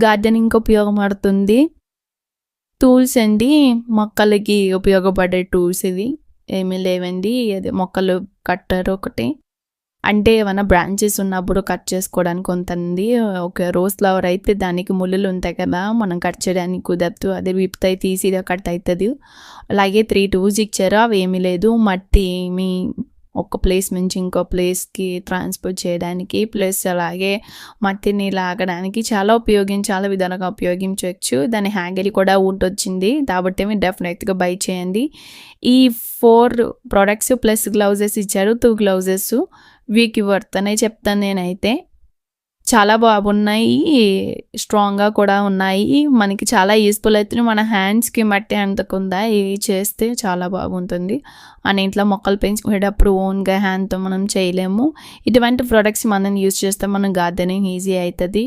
గార్డెనింగ్కి ఉపయోగపడుతుంది. టూల్స్ అండి, మొక్కలకి ఉపయోగపడే టూల్స్ ఇవి. ఏమీ లేవండి, అది మొక్కలు కట్టర్ ఒకటి, అంటే ఏమైనా బ్రాంచెస్ ఉన్నప్పుడు కట్ చేసుకోవడానికి ఉంటుంది. ఒక రోజ్ ఫ్లవర్ అయితే దానికి ముళ్ళులు ఉంటాయి కదా, మనం కట్ చేయడానికి కుదరదు, అది విప్తే ఈజీగా కట్ అవుతుంది. అలాగే 3 టూల్స్ ఇచ్చారు, అవి ఏమీ లేదు. మట్టి మీ ఒక ప్లేస్ నుంచి ఇంకో ప్లేస్కి ట్రాన్స్పోర్ట్ చేయడానికి, ప్లస్ అలాగే మట్టిని లాగడానికి చాలా విధాలుగా ఉపయోగించవచ్చు. దాని హ్యాండిల్ కూడా వచ్చింది, కాబట్టి మీరు డెఫినెట్గా బై చేయండి. ఈ 4 ప్రోడక్ట్స్ ప్లస్ గ్లౌజెస్ ఇచ్చారు, 2 గ్లౌజెస్ వీక్ వర్త్ అనే చెప్తాను నేనైతే. చాలా బాగున్నాయి, స్ట్రాంగ్గా కూడా ఉన్నాయి, మనకి చాలా యూస్ఫుల్ అవుతుంది. మన హ్యాండ్స్కి మట్టి అంటకుండా ఇవి చేస్తే చాలా బాగుంటుంది. మన ఇంట్లో మొక్కలు పెంచుకునేటప్పుడు ఓన్గా హ్యాండ్తో మనం చేయలేము. ఇటువంటి ప్రోడక్ట్స్ మనం యూజ్ చేస్తే మన గార్డెనింగ్ ఈజీ అవుతుంది.